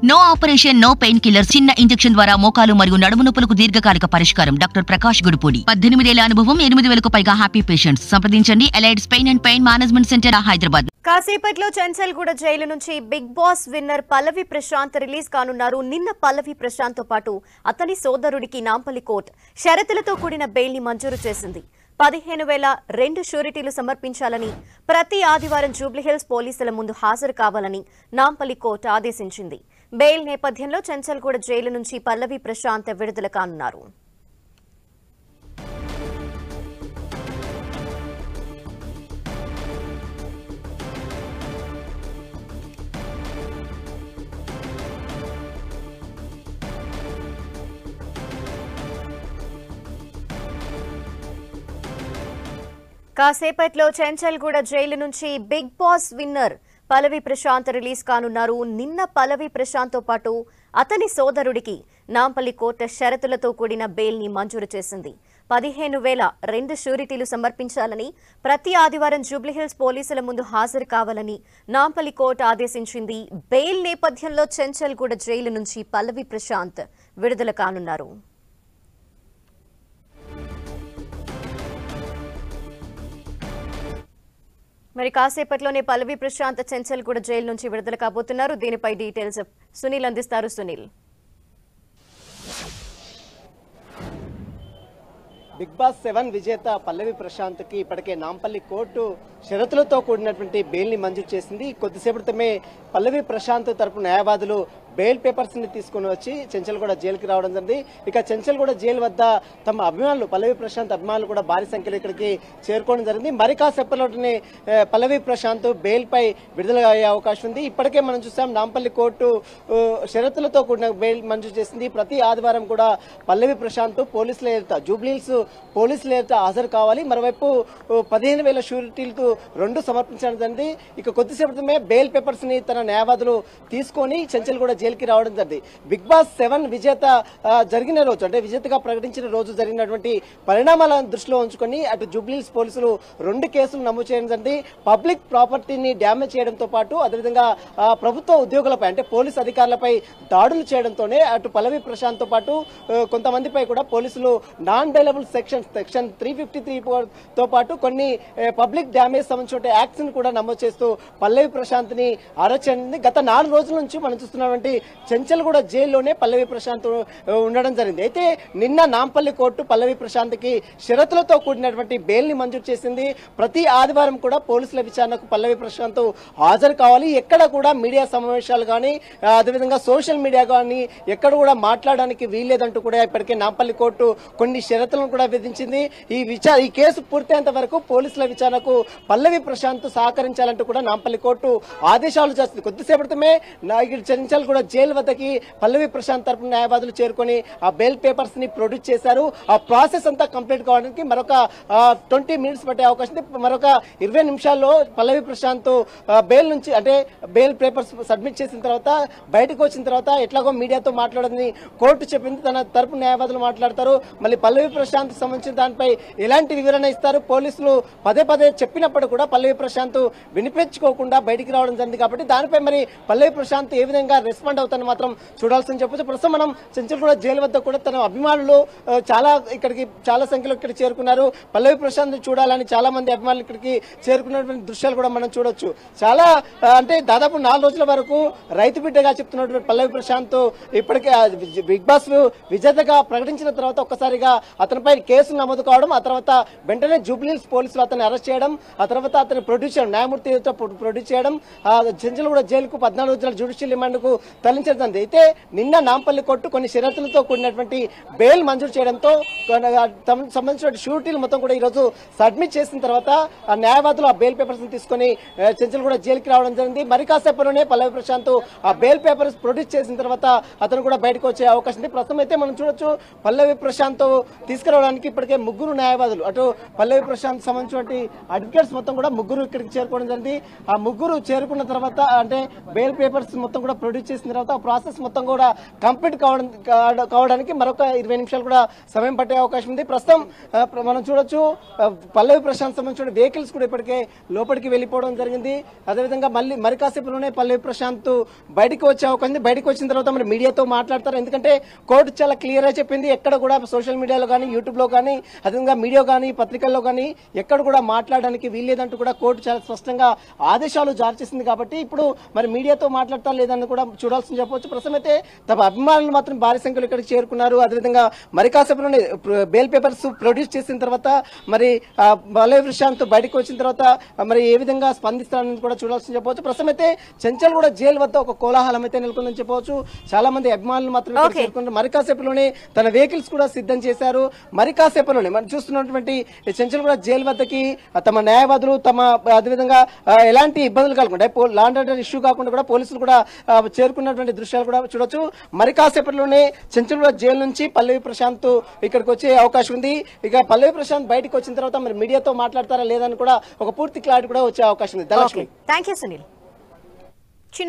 No operation, no pain killer. చిన్న injection ద్వారా మోకాలు మరియు నడుము నొప్పులకు దీర్ఘకాలిక పరిష్కారం. డాక్టర్ ప్రకాష్ గుడిపూడి. 18 ఏళ్ల అనుభవం, 8,000కు పైగా హ్యాపీ పేషెంట్స్. సంప్రదించండి ఎలైడ్స్ pain and pain management centre, Hyderabad. కాసేపట్లో చెంచల్గూడ జైలు నుంచి big boss winner Pallavi Prashanth release కానున్నారు. నిన్న పల్లవి ప్రశాంత్ తో పాటు అతని సోదరుడికి నాంపల్లి కోర్టు షరతులతో కూడిన బెయిల్ ని మంజూరు చేసింది. 15,002 షూరిటీలు సమర్పించాలని, ప్రతి ఆదివారం జూబ్లీహిల్స్ పోలీసుల ముందు హాజరు కావాలని నాంపల్లి కోర్టు ఆదేశించింది. బెయిల్ నేపథ్యంలో చెంచల్గూడ జైలు నుంచి పల్లవి ప్రశాంత్ విడుదల కానున్నారు. కాసేపట్లో చెంచల్గూడ జైలు నుంచి big boss winner Pallavi Prashanth release కానున్నారు. నిన్న పల్లవి ప్రశాంత్ తో పాటు అతని సోదరుడికి నాంపల్లి కోర్టు షరతులతో కూడిన బెయిల్ ని మంజూరు చేసింది. 15,002 షూరిటీలు సమర్పించాలని, ప్రతి ఆదివారం జూబ్లీహిల్స్ పోలీసుల ముందు హాజరు కావాలని నాంపల్లి కోర్టు ఆదేశించింది. బెయిల్ నేపథ్యంలో చెంచల్గూడ జైలు నుంచి పల్లవి ప్రశాంత్ విడుదల కానున్నారు. మరి కాసేపట్లోనే పల్లవి ప్రశాంత్ చెంచల్గూడ జైలు నుంచి విడుదల కాబోతున్నారు. దీనిపై డీటెయిల్స్ సునీల్ అందిస్తారు. సునీల్, బిగ్ బాస్ 7 విజేత పల్లవి ప్రశాంత్ కి ఇప్పటికే నాంపల్లి కోర్టు షరతులతో కూడినటువంటి బెయిల్ ని మంజూరు చేసింది. కొద్దిసేపటి క్రితమే పల్లవి ప్రశాంత్ తరపు న్యాయవాదులు బెయిల్ పేపర్స్ ని తీసుకుని వచ్చి చెంచల్గూడ జైలుకి రావడం జరిగింది. ఇక చెంచల్గూడ జైలు వద్ద తమ అభిమానులు, పల్లవి ప్రశాంత్ అభిమానులు కూడా భారీ సంఖ్యలో ఇక్కడికి చేరుకోవడం జరిగింది. మరి కాసేపట్లోనే పల్లవి ప్రశాంత్ బెయిల్ పై విడుదల అయ్యే అవకాశం ఉంది. ఇప్పటికే మనం చూసాం, నాంపల్లి కోర్టు షరతులతో కూడిన బెయిల్ మంజూరు చేసింది. ప్రతి ఆదివారం కూడా పల్లవి ప్రశాంత్ పోలీసుల ఎదుట, జూబ్లీహిల్స్ పోలీసుల ఎదుట హాజరు కావాలి. మరోవైపు 15,000 షూరిటీలకు 2 సమర్పించడం జరిగింది. ఇక కొద్దిసేపటిమే బెయిల్ పేపర్స్ ని తన న్యాయవాదులు తీసుకొని చెంచల్గూడ జైలుకి రావడం జరిగింది. బిగ్ బాస్ 7 విజేత జరిగిన రోజు, అంటే విజేతగా ప్రకటించిన రోజు జరిగినటువంటి పరిణామాలను దృష్టిలో ఉంచుకొని అటు జూబ్లీహిల్స్ పోలీసులు 2 కేసులు నమోదు చేయడం జరిగింది. పబ్లిక్ ప్రాపర్టీని డ్యామేజ్ చేయడంతో పాటు అదేవిధంగా ప్రభుత్వ ఉద్యోగులపై, అంటే పోలీసు అధికారులపై దాడులు చేయడంతోనే అటు పల్లవి ప్రశాంత్ తో పాటు కొంతమందిపై కూడా పోలీసులు నాన్ బెయిలబుల్ సెక్షన్ 353 తో పాటు కొన్ని పబ్లిక్ డ్యామేజ్ సంబంధించిన యాక్ట్స్ ని కూడా నమోదు చేస్తూ పల్లవి ప్రశాంత్ ని అరెస్ట్ చేసింది. గత 4 రోజుల నుంచి మనం చూస్తున్నటువంటి చెంచల్గూడ జైల్లోనే పల్లవి ప్రశాంత్ ఉండడం జరిగింది. అయితే నిన్న నాంపల్లి కోర్టు పల్లవి ప్రశాంత్ కి షరతులతో కూడినటువంటి బెయిల్ ని మంజూరు చేసింది. ప్రతి ఆదివారం కూడా పోలీసుల విచారణకు పల్లవి ప్రశాంత్ హాజరు కావాలి. ఎక్కడ కూడా మీడియా సమావేశాలు కానీ, అదేవిధంగా సోషల్ మీడియా కానీ ఎక్కడ కూడా మాట్లాడడానికి వీల్లేదంటూ కూడా ఇప్పటికే నాంపల్లి కోర్టు కొన్ని షరతులను కూడా విధించింది. ఈ కేసు పూర్తయ్యేంత వరకు పోలీసుల విచారణకు పల్లవి ప్రశాంత్ సహకరించాలంటూ కూడా నాంపల్లి కోర్టు ఆదేశాలు చేస్తుంది. కొద్దిసేపటిమే చెంచల్గూడ జైలు వద్దకి పల్లవి ప్రశాంత్ తరపున న్యాయవాదులు చేరుకొని ఆ బెయిల్ పేపర్స్ ని ప్రొడ్యూస్ చేశారు. ఆ ప్రాసెస్ అంతా కంప్లీట్ కావడానికి మరొక 20 మినిట్స్ పట్టే అవకాశం ఉంది. మరొక 20 నిమిషాల్లో పల్లవి ప్రశాంత్ బెయిల్ నుంచి, అంటే బెయిల్ పేపర్స్ సబ్మిట్ చేసిన తర్వాత బయటకు వచ్చిన తర్వాత ఎట్లాగో మీడియాతో మాట్లాడదని కోర్టు చెప్పింది. తన తరపు న్యాయవాదులు మాట్లాడతారు. మళ్ళీ పల్లవి ప్రశాంత్ సంబంధించిన దానిపై ఎలాంటి వివరణ ఇస్తారు? పోలీసులు పదే చెప్పినప్పుడు కూడా పల్లవి ప్రశాంత్ వినిపించుకోకుండా బయటికి రావడం జరిగింది. కాబట్టి దానిపై మరి పల్లవి ప్రశాంత్ ఏ విధంగా రెస్పాండ్ అవుతారని మాత్రం చూడాల్సిందని చెప్పొచ్చు. ప్రస్తుతం మనం చెంచల్గూడ జైలు వద్ద కూడా తన అభిమానులు చాలా సంఖ్యలో ఇక్కడ చేరుకున్నారు. పల్లవి ప్రశాంత్ చూడాలని చాలా మంది అభిమానులు ఇక్కడికి చేరుకున్నటువంటి దృశ్యాలు కూడా మనం చూడొచ్చు. చాలా అంటే దాదాపు 4 రోజుల వరకు రైతు బిడ్డగా చెప్తున్నటువంటి పల్లవి ప్రశాంత్ ఇప్పటికే బిగ్ బాస్ విజేతగా ప్రకటించిన తర్వాత ఒక్కసారిగా అతనిపై కేసులు నమోదు కావడం, ఆ తర్వాత వెంటనే జూబ్లీహిల్స్ పోలీసులు అతన్ని అరెస్ట్ చేయడం, ఆ తర్వాత అతన్ని ప్రొడ్యూస్ చేయడం, న్యాయమూర్తి ప్రొడ్యూస్ చేయడం, చెంచల్గూడ జైలుకు 14 రోజుల జ్యుడిషియల్ రిమాండ్ కు తరలించడం. అయితే నిన్న నాంపల్లి కోర్టు కొన్ని షరతులతో కూడినటువంటి బెయిల్ మంజూరు చేయడంతో సంబంధించిన షూరిటీలు మొత్తం కూడా ఈ రోజు సబ్మిట్ చేసిన తర్వాత ఆ న్యాయవాదులు ఆ బెయిల్ పేపర్స్ తీసుకుని చెంచల్గూడ జైలుకి రావడం జరిగింది. మరి కాసేపట్లోనే పల్లవి ప్రశాంత్ ఆ బెయిల్ పేపర్స్ ప్రొడ్యూస్ చేసిన తర్వాత అతను కూడా బయటకు వచ్చే అవకాశం ఉంది. ప్రస్తుతం అయితే మనం చూడొచ్చు, పల్లవి ప్రశాంత్ తీసుకురావడానికి ఇప్పటికే 3 న్యాయవాదులు, అటు పల్లవి ప్రశాంత్ సంబంధించినటువంటి అడ్వకేట్స్ మొత్తం కూడా 3 ఇక్కడికి చేరుకోవడం జరిగింది. ఆ 3 చేరుకున్న తర్వాత, అంటే బెయిల్ పేపర్స్ మొత్తం కూడా ప్రొడ్యూస్ చేసిన చేసిన తర్వాత ఆ ప్రాసెస్ మొత్తం కూడా కంప్లీట్ కావడానికి మరొక 20 నిమిషాలు కూడా సమయం పట్టే అవకాశం ఉంది. ప్రస్తుతం మనం చూడొచ్చు పల్లవి ప్రశాంత్ సంబంధించిన వెహికల్స్ కూడా ఇప్పటికే లోపలికి వెళ్ళిపోవడం జరిగింది. అదేవిధంగా మరి కాసేపులోనే పల్లవి ప్రశాంత్ బయటకు వచ్చే అవకాశం ఉంది. బయటకు వచ్చిన తర్వాత మరి మీడియాతో మాట్లాడతారు. ఎందుకంటే కోర్టు చాలా క్లియర్ గా చెప్పింది, ఎక్కడ కూడా సోషల్ మీడియాలో కానీ యూట్యూబ్ లో కానీ అదేవిధంగా మీడియా కానీ పత్రికల్లో కానీ ఎక్కడ కూడా మాట్లాడడానికి వీల్లేదంటూ కూడా కోర్టు చాలా స్పష్టంగా ఆదేశాలు జారీ చేసింది. కాబట్టి ఇప్పుడు మరి మీడియాతో మాట్లాడతారు లేదని కూడా చూడాల్సింది చెప్పవచ్చు. ప్రస్తుతం అయితే తమ అభిమానులు మాత్రం భారీ సంఖ్యలో ఇక్కడికి చేరుకున్నారు. అదేవిధంగా మరి కాసేపులోనే బెయిల్ పేపర్స్ ప్రొడ్యూస్ చేసిన తర్వాత మరి పల్లవి ప్రశాంత్ బయటకు వచ్చిన తర్వాత మరి ఏ విధంగా స్పందిస్తారని కూడా చూడాల్సింది చెప్పవచ్చు. ప్రస్తుతం అయితే చెంచల్ కూడా జైలు వద్ద ఒక కోలాహలం అయితే నెలకొందని చెప్పవచ్చు. చాలా మంది అభిమానులు మాత్రం చేరుకున్నారు. మరి కాసేపులోనే తన వెహికల్స్ కూడా సిద్ధం చేశారు. మరి కాసేపులోనే మనం చూస్తున్నటువంటి చెంచల్ కూడా జైలు వద్దకి తమ న్యాయవాదులు తమ అదేవిధంగా ఎలాంటి ఇబ్బందులు కలగకుండా లాండ్ ఆర్డర్ ఇష్యూ కాకుండా కూడా పోలీసులు కూడా చేరుకున్నటువంటి దృశ్యాలు కూడా చూడొచ్చు. మరి కాసేపట్లోనే చెంచల్ కూడా జైలు నుంచి పల్లవి ప్రశాంత్ ఇక్కడికి వచ్చే అవకాశం ఉంది. ఇక పల్లవి ప్రశాంత్ బయటకు వచ్చిన తర్వాత మరి మీడియాతో మాట్లాడతారా లేదని కూడా ఒక పూర్తి క్లారిటీ కూడా వచ్చే అవకాశం ఉంది. Thank you Sunil.